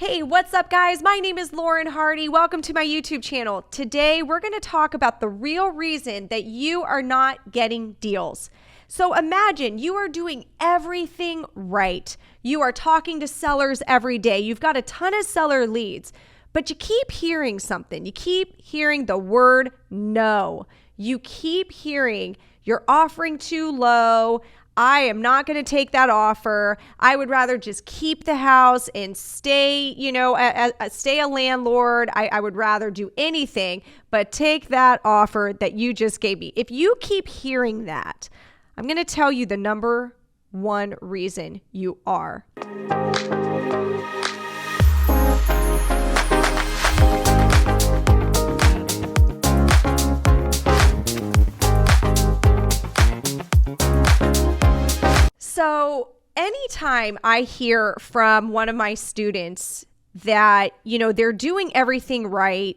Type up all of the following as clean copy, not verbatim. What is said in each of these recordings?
Hey, what's up guys? My name is Lauren Hardy. Welcome to my YouTube channel. Today, we're going to talk about the real reason that you are not getting deals. So imagine you are doing everything right. You are talking to sellers every day. You've got a ton of seller leads, but you keep hearing something. You keep hearing the word no. You keep hearing you're offering too low. I am not going to take that offer. I would rather just keep the house and stay, stay a landlord. I would rather do anything but take that offer that you just gave me. If you keep hearing that, I'm going to tell you the number one reason you are. So anytime I hear from one of my students that, they're doing everything right,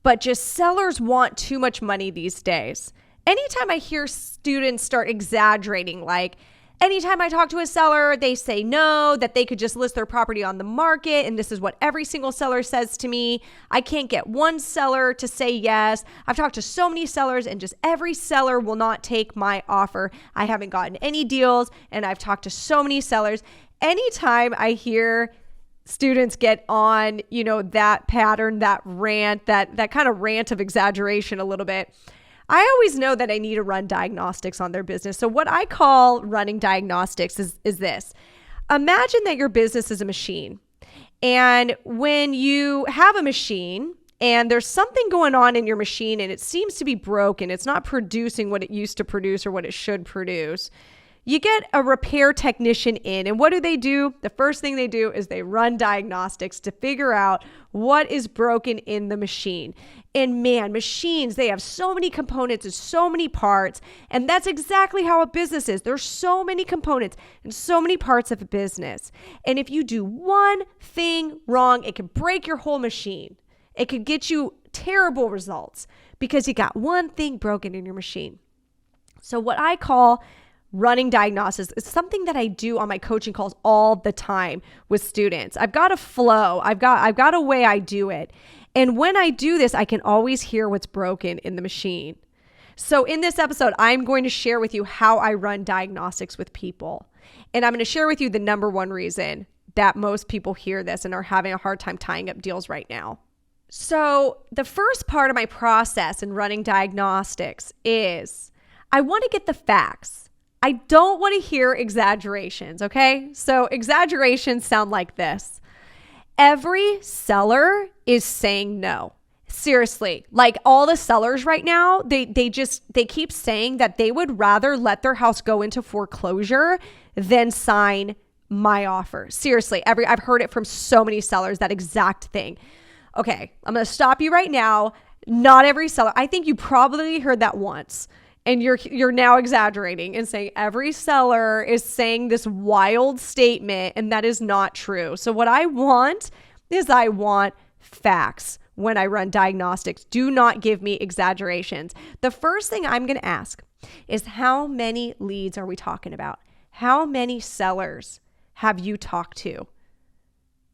but just sellers want too much money these days. Anytime I hear students start exaggerating, like anytime I talk to a seller, they say no, that they could just list their property on the market. And this is what every single seller says to me. I can't get one seller to say yes. I've talked to so many sellers and just every seller will not take my offer. I haven't gotten any deals and I've talked to so many sellers. Anytime I hear students get on, that pattern, that rant, that kind of rant of exaggeration a little bit, I always know that I need to run diagnostics on their business. So what I call running diagnostics is this. Imagine that your business is a machine. And when you have a machine and there's something going on in your machine and it seems to be broken, it's not producing what it used to produce or what it should produce, you get a repair technician in, and what do? The first thing they do is they run diagnostics to figure out what is broken in the machine. And man, machines, they have so many components and so many parts, and that's exactly how a business is. There's so many components and so many parts of a business. And if you do one thing wrong, it can break your whole machine. It could get you terrible results because you got one thing broken in your machine. So what I call running diagnostics is something that I do on my coaching calls all the time with students. I've got a flow. I've got a way I do it. And when I do this, I can always hear what's broken in the machine. So in this episode, I'm going to share with you how I run diagnostics with people. And I'm going to share with you the number one reason that most people hear this and are having a hard time tying up deals right now. So the first part of my process in running diagnostics is I want to get the facts. I don't want to hear exaggerations, okay? So exaggerations sound like this. Every seller is saying no. Seriously, like all the sellers right now, they keep saying that they would rather let their house go into foreclosure than sign my offer. Seriously, I've heard it from so many sellers, that exact thing. Okay, I'm going to stop you right now. Not every seller. I think you probably heard that once. And you're now exaggerating and saying every seller is saying this wild statement, and that is not true. So what I want is I want facts when I run diagnostics. Do not give me exaggerations. The first thing I'm going to ask is how many leads are we talking about? How many sellers have you talked to?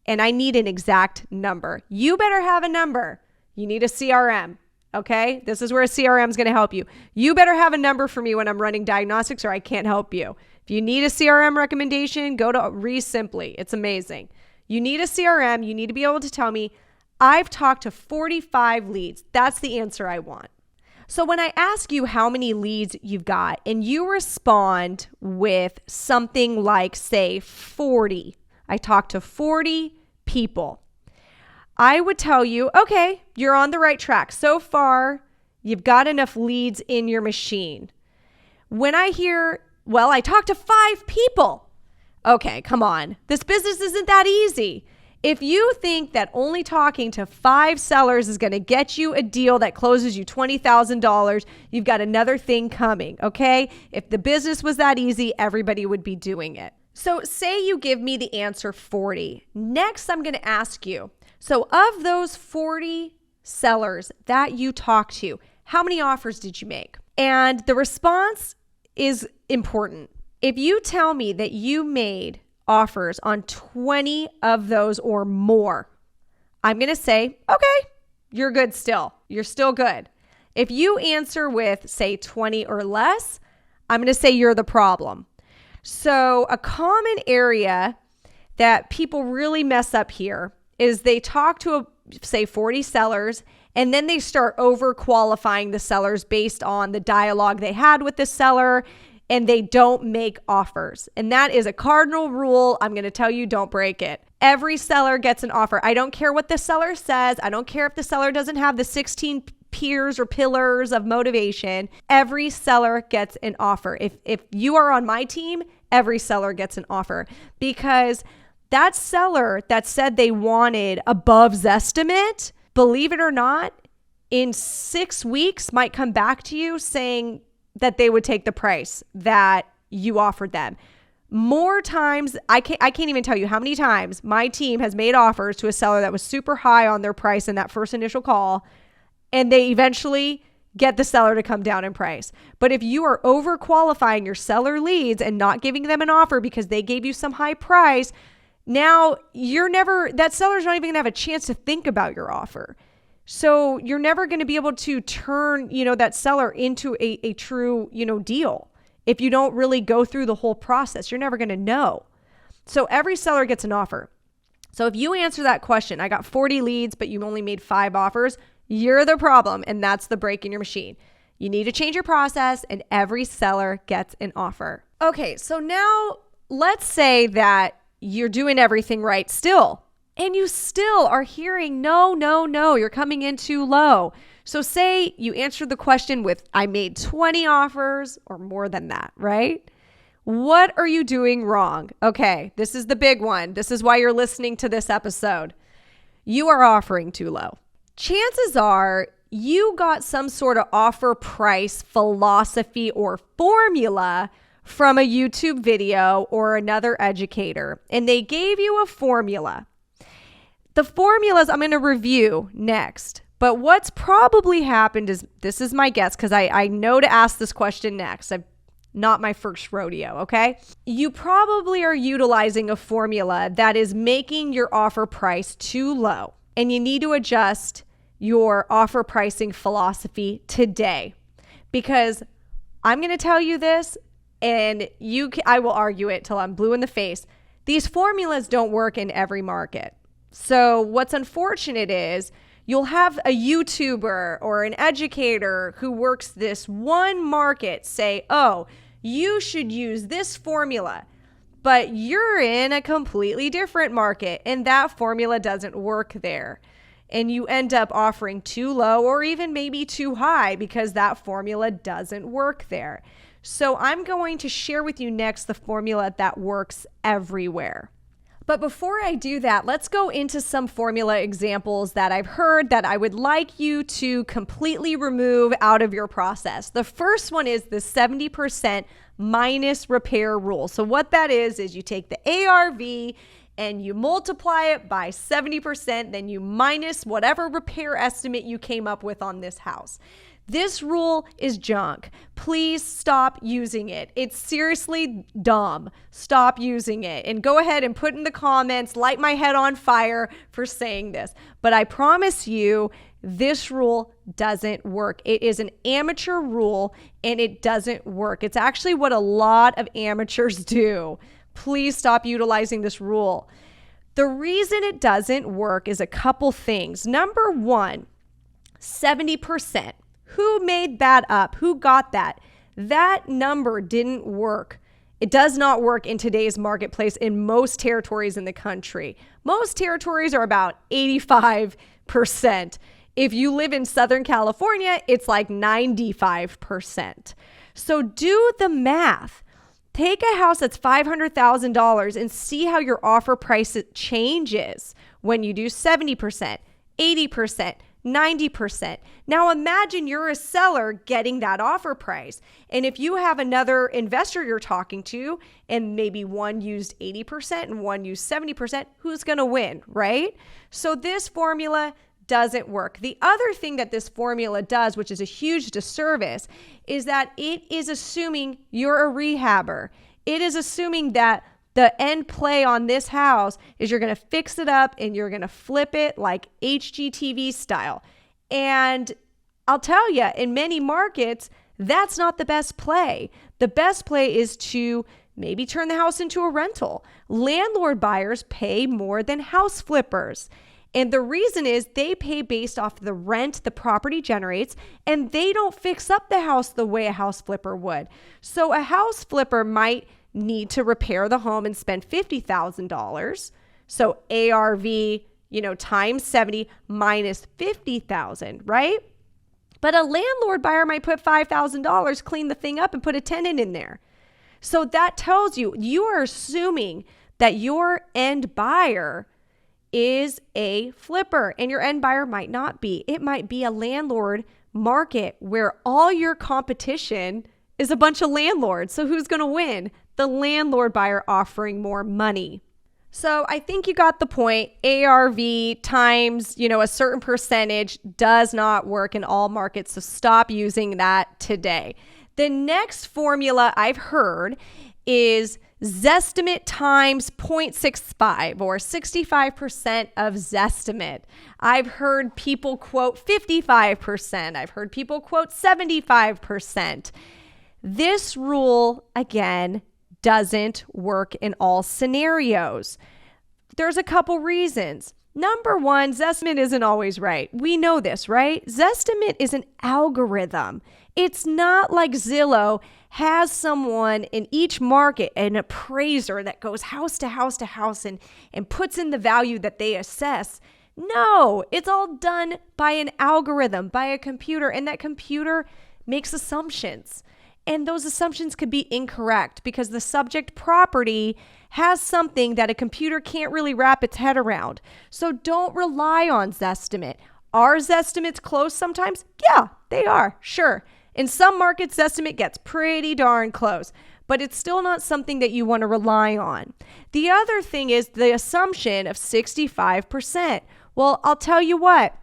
And I need an exact number. You better have a number. You need a CRM. Okay, this is where a CRM is going to help you. You better have a number for me when I'm running diagnostics or I can't help you. If you need a CRM recommendation, go to ReSimply. It's amazing. You need a CRM. You need to be able to tell me, I've talked to 45 leads. That's the answer I want. So when I ask you how many leads you've got and you respond with something like, say, 40, I talked to 40 people. I would tell you, okay, you're on the right track. So far, you've got enough leads in your machine. When I hear, well, I talked to 5 people. Okay, come on. This business isn't that easy. If you think that only talking to 5 sellers is going to get you a deal that closes you $20,000, you've got another thing coming, okay? If the business was that easy, everybody would be doing it. So say you give me the answer 40. Next, I'm going to ask you, so of those 40 sellers that you talked to, how many offers did you make? And the response is important. If you tell me that you made offers on 20 of those or more, I'm going to say, okay, you're good still. You're still good. If you answer with, say, 20 or less, I'm going to say you're the problem. So a common area that people really mess up here is they talk to, say, 40 sellers, and then they start over qualifying the sellers based on the dialogue they had with the seller, and they don't make offers. And that is a cardinal rule. I'm going to tell you, don't break it. Every seller gets an offer. I don't care what the seller says. I don't care if the seller doesn't have the 16 peers or pillars of motivation. Every seller gets an offer. If you are on my team, every seller gets an offer, because that seller that said they wanted above Zestimate, believe it or not, in 6 weeks might come back to you saying that they would take the price that you offered them. More times, I can't even tell you how many times my team has made offers to a seller that was super high on their price in that first initial call, and they eventually get the seller to come down in price. But if you are over qualifying your seller leads and not giving them an offer because they gave you some high price, now that seller's not even gonna have a chance to think about your offer. So you're never going to be able to turn, that seller into a true, deal. If you don't really go through the whole process, you're never going to know. So every seller gets an offer. So if you answer that question, I got 40 leads, but you only made 5 offers, you're the problem. And that's the break in your machine. You need to change your process, and every seller gets an offer. Okay. So now let's say that you're doing everything right still, and you still are hearing, no, you're coming in too low. So say you answered the question with, I made 20 offers or more than that, right? What are you doing wrong? Okay, this is the big one. This is why you're listening to this episode. You are offering too low. Chances are you got some sort of offer price philosophy or formula from a YouTube video or another educator, and they gave you a formula. The formulas I'm going to review next, but what's probably happened is, this is my guess because I know to ask this question next. Not my first rodeo, okay? You probably are utilizing a formula that is making your offer price too low, and you need to adjust your offer pricing philosophy today, because I'm going to tell you this, and I will argue it till I'm blue in the face. These formulas don't work in every market. So what's unfortunate is you'll have a YouTuber or an educator who works this one market say, oh, you should use this formula, but you're in a completely different market and that formula doesn't work there. And you end up offering too low or even maybe too high because that formula doesn't work there. So I'm going to share with you next the formula that works everywhere. But before I do that, let's go into some formula examples that I've heard that I would like you to completely remove out of your process. The first one is the 70% minus repair rule. So what that is you take the ARV and you multiply it by 70%, then you minus whatever repair estimate you came up with on this house. This rule is junk. Please stop using it. It's seriously dumb. Stop using it. And go ahead and put in the comments, light my head on fire for saying this. But I promise you, this rule doesn't work. It is an amateur rule and it doesn't work. It's actually what a lot of amateurs do. Please stop utilizing this rule. The reason it doesn't work is a couple things. Number one, 70%. Who made that up? Who got that? That number didn't work. It does not work in today's marketplace in most territories in the country. Most territories are about 85%. If you live in Southern California, it's like 95%. So do the math. Take a house that's $500,000 and see how your offer price changes when you do 70%, 80%, 90%. Now imagine you're a seller getting that offer price. And if you have another investor you're talking to and maybe one used 80% and one used 70%, who's going to win, right? So this formula doesn't work. The other thing that this formula does, which is a huge disservice, is that it is assuming you're a rehabber. It is assuming that The end play on this house is you're going to fix it up and you're going to flip it like HGTV style. And I'll tell you, in many markets, that's not the best play. The best play is to maybe turn the house into a rental. Landlord buyers pay more than house flippers. And the reason is they pay based off the rent the property generates, and they don't fix up the house the way a house flipper would. So a house flipper might need to repair the home and spend $50,000. So ARV, times 70 minus 50,000, right? But a landlord buyer might put $5,000, clean the thing up and put a tenant in there. So that tells you, you are assuming that your end buyer is a flipper, and your end buyer might not be. It might be a landlord market where all your competition is a bunch of landlords. So who's going to win? The landlord buyer offering more money. So I think you got the point. ARV times, a certain percentage does not work in all markets. So stop using that today. The next formula I've heard is Zestimate times 0.65 or 65% of Zestimate. I've heard people quote 55%. I've heard people quote 75%. This rule, again, doesn't work in all scenarios. There's a couple reasons. Number one, Zestimate isn't always right. We know this, right? Zestimate is an algorithm. It's not like Zillow has someone in each market, an appraiser that goes house to house to house and puts in the value that they assess. No, it's all done by an algorithm, by a computer, and that computer makes assumptions. And those assumptions could be incorrect because the subject property has something that a computer can't really wrap its head around. So don't rely on Zestimate. Are Zestimates close sometimes? Yeah, they are, sure. In some markets, Zestimate gets pretty darn close, but it's still not something that you want to rely on. The other thing is the assumption of 65%. Well, I'll tell you what,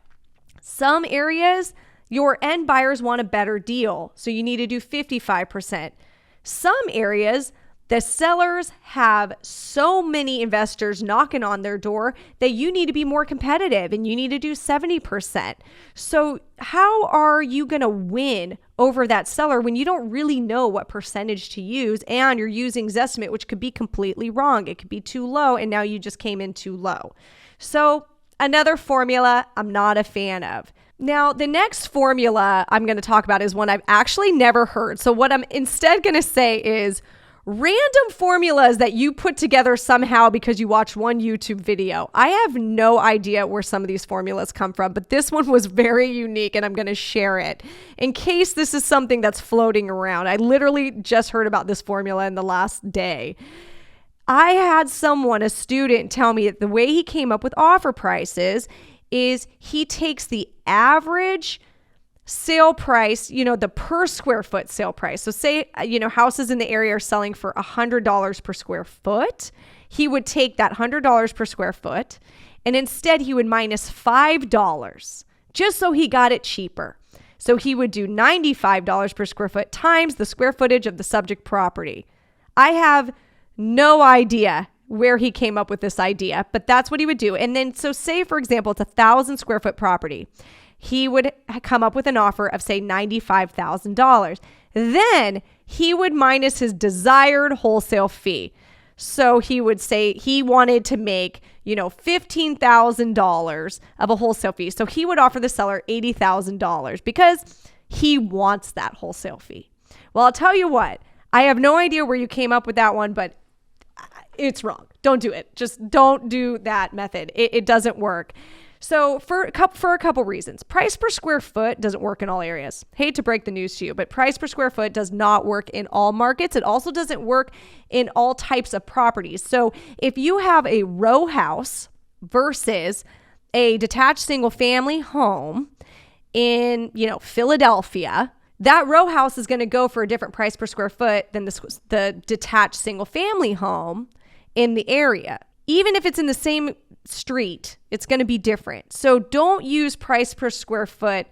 some areas, your end buyers want a better deal, so you need to do 55%. Some areas, the sellers have so many investors knocking on their door that you need to be more competitive and you need to do 70%. So how are you going to win over that seller when you don't really know what percentage to use and you're using Zestimate, which could be completely wrong? It could be too low and now you just came in too low. So another formula I'm not a fan of. Now, the next formula I'm going to talk about is one I've actually never heard. So what I'm instead going to say is random formulas that you put together somehow because you watched one YouTube video. I have no idea where some of these formulas come from, but this one was very unique and I'm going to share it in case this is something that's floating around. I literally just heard about this formula in the last day. I had someone, a student, tell me that the way he came up with offer prices is he takes the average sale price, the per square foot sale price. So say, houses in the area are selling for $100 per square foot. He would take that $100 per square foot and instead he would minus $5 just so he got it cheaper. So he would do $95 per square foot times the square footage of the subject property. I have no idea where he came up with this idea, but that's what he would do. And then, so say, for example, it's 1,000 square foot property. He would come up with an offer of, say, $95,000. Then he would minus his desired wholesale fee. So he would say he wanted to make, $15,000 of a wholesale fee. So he would offer the seller $80,000 because he wants that wholesale fee. Well, I'll tell you what, I have no idea where you came up with that one, but it's wrong. Don't do it. Just don't do that method. It doesn't work. So for a couple reasons, price per square foot doesn't work in all areas. Hate to break the news to you, but price per square foot does not work in all markets. It also doesn't work in all types of properties. So if you have a row house versus a detached single family home in, Philadelphia, that row house is going to go for a different price per square foot than the detached single family home in the area. Even if it's in the same street, it's going to be different. So don't use price per square foot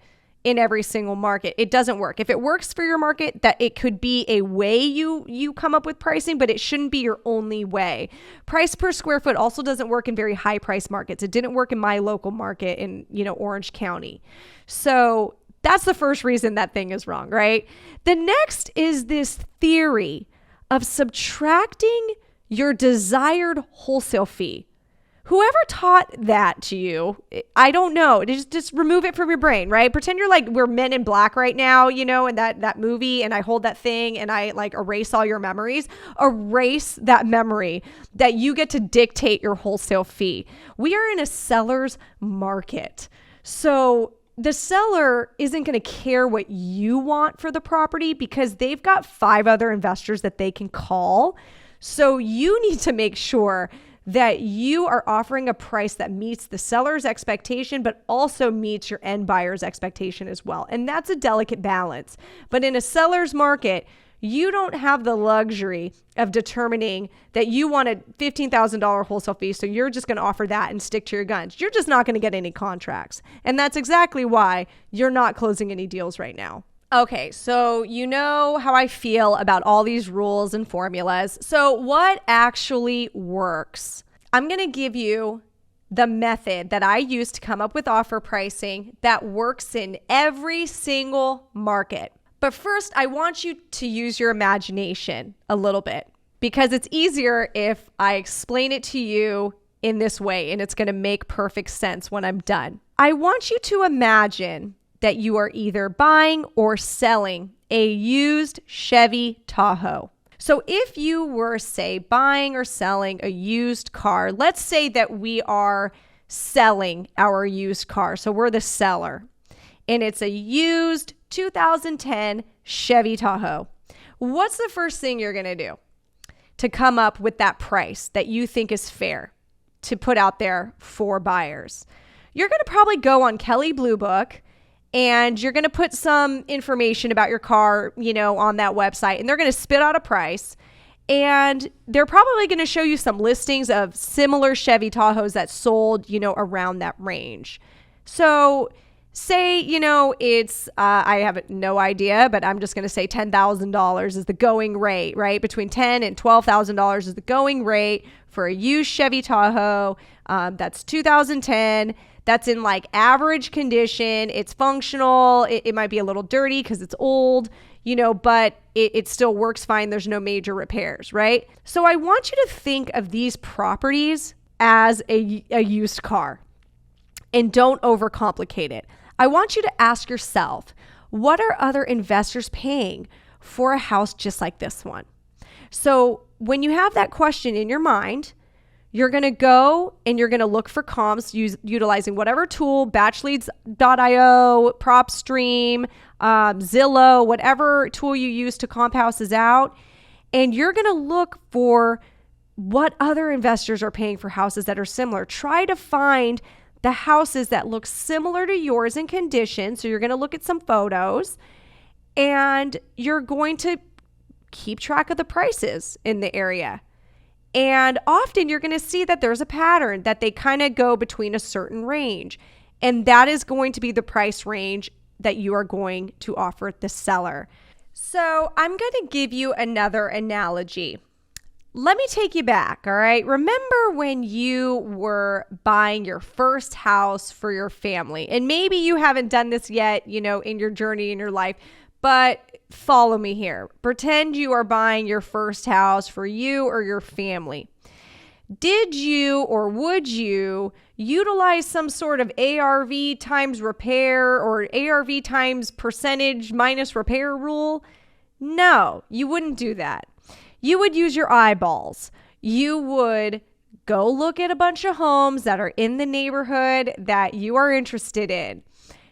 in every single market. It doesn't work. If it works for your market, that it could be a way you come up with pricing, but it shouldn't be your only way. Price per square foot also doesn't work in very high price markets. It didn't work in my local market in, Orange County. So that's the first reason that thing is wrong, right? The next is this theory of subtracting your desired wholesale fee. Whoever taught that to you, I don't know. Just remove it from your brain, right? Pretend you're like, we're Men in Black right now, in that movie, and I hold that thing and I like erase all your memories. Erase that memory that you get to dictate your wholesale fee. We are in a seller's market. So the seller isn't going to care what you want for the property because they've got 5 other investors that they can call. So you need to make sure that you are offering a price that meets the seller's expectation, but also meets your end buyer's expectation as well. And that's a delicate balance. But in a seller's market, you don't have the luxury of determining that you want a $15,000 wholesale fee, so you're just going to offer that and stick to your guns. You're just not going to get any contracts. And that's exactly why you're not closing any deals right now. Okay, so you know how I feel about all these rules and formulas. So what actually works? I'm going to give you the method that I use to come up with offer pricing that works in every single market. But first, I want you to use your imagination a little bit because it's easier if I explain it to you in this way, and it's going to make perfect sense when I'm done. I want you to imagine that you are either buying or selling a used Chevy Tahoe. So if you were, say, buying or selling a used car, let's say that we are selling our used car. So we're the seller, and it's a used 2010 Chevy Tahoe. What's the first thing you're going to do to come up with that price that you think is fair to put out there for buyers? You're going to probably go on Kelley Blue Book, and you're going to put some information about your car, on that website, and they're going to spit out a price, and they're probably going to show you some listings of similar Chevy Tahoes that sold, around that range. So say, it's, I have no idea, but I'm just going to say $10,000 is the going rate, right? Between $10,000 and $12,000 is the going rate for a used Chevy Tahoe. That's 2010. That's in like average condition. It's functional. It might be a little dirty because it's old, but it still works fine. There's no major repairs, right? So I want you to think of these properties as a used car and don't overcomplicate it. I want you to ask yourself, what are other investors paying for a house just like this one? So when you have that question in your mind, you're going to go and you're going to look for comps utilizing whatever tool, batchleads.io, PropStream, Zillow, whatever tool you use to comp houses out. And you're going to look for what other investors are paying for houses that are similar. Try to find the houses that look similar to yours in condition. So you're going to look at some photos and you're going to keep track of the prices in the area. And often you're going to see that there's a pattern that they kind of go between a certain range. And that is going to be the price range that you are going to offer the seller. So I'm going to give you another analogy. Let me take you back, all right? Remember when you were buying your first house for your family? And maybe you haven't done this yet, in your journey in your life, but follow me here. Pretend you are buying your first house for you or your family. Did you or would you utilize some sort of ARV times repair or ARV times percentage minus repair rule? No, you wouldn't do that. You would use your eyeballs. You would go look at a bunch of homes that are in the neighborhood that you are interested in.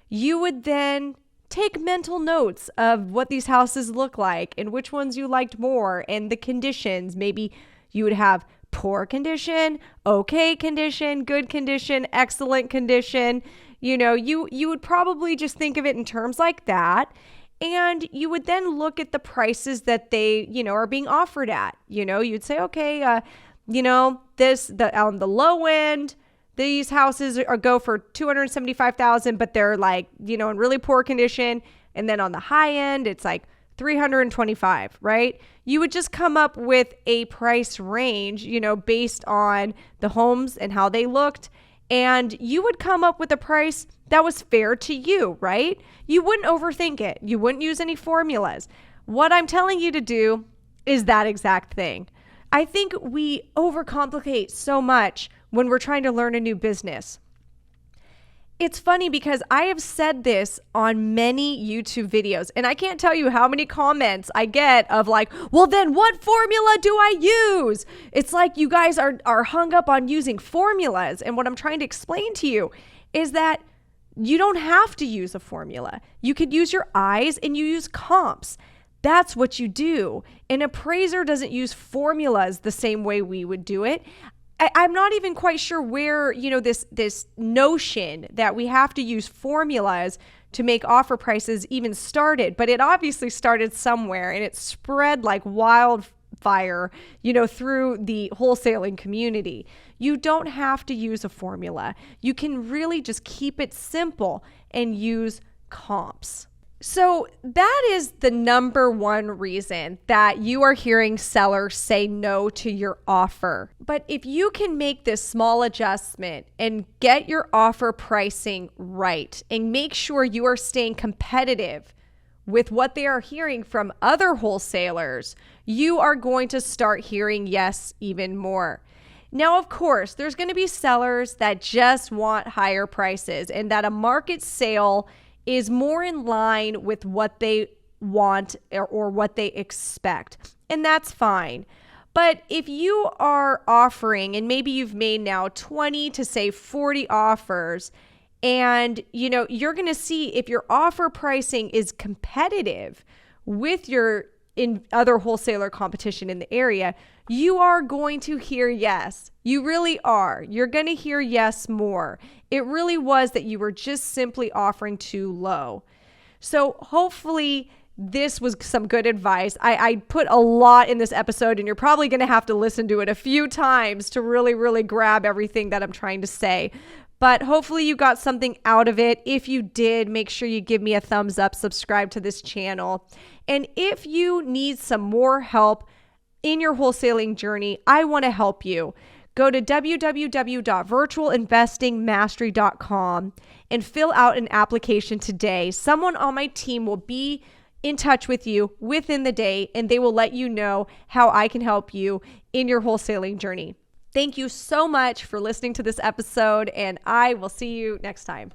You would then take mental notes of what these houses look like and which ones you liked more and the conditions. Maybe you would have poor condition, okay condition, good condition, excellent condition. You would probably just think of it in terms like that. And you would then look at the prices that they, are being offered at. You'd say, okay, on the low end, these houses go for $275,000, but they're like, in really poor condition. And then on the high end, it's like $325,000, right? You would just come up with a price range, based on the homes and how they looked. And you would come up with a price that was fair to you, right? You wouldn't overthink it. You wouldn't use any formulas. What I'm telling you to do is that exact thing. I think we overcomplicate so much when we're trying to learn a new business. It's funny because I have said this on many YouTube videos, and I can't tell you how many comments I get of like, well, then what formula do I use? It's like you guys are hung up on using formulas. And what I'm trying to explain to you is that you don't have to use a formula. You could use your eyes and you use comps. That's what you do. An appraiser doesn't use formulas the same way we would do it. I'm not even quite sure where, this notion that we have to use formulas to make offer prices even started, but it obviously started somewhere and it spread like wildfire, through the wholesaling community. You don't have to use a formula. You can really just keep it simple and use comps. So that is the number one reason that you are hearing sellers say no to your offer. But if you can make this small adjustment and get your offer pricing right and make sure you are staying competitive with what they are hearing from other wholesalers, you are going to start hearing yes even more. Now, of course, there's going to be sellers that just want higher prices and that a market sale is more in line with what they want or what they expect. And that's fine. But if you are offering, and maybe you've made now 20 to say 40 offers, and you're going to see if your offer pricing is competitive with your other wholesaler competition in the area, you are going to hear yes. You really are. You're going to hear yes more. It really was that you were just simply offering too low. So hopefully this was some good advice. I put a lot in this episode, and you're probably going to have to listen to it a few times to really, really grab everything that I'm trying to say. But hopefully you got something out of it. If you did, make sure you give me a thumbs up, subscribe to this channel. And if you need some more help in your wholesaling journey, I want to help you. Go to www.virtualinvestingmastery.com and fill out an application today. Someone on my team will be in touch with you within the day, and they will let you know how I can help you in your wholesaling journey. Thank you so much for listening to this episode, and I will see you next time.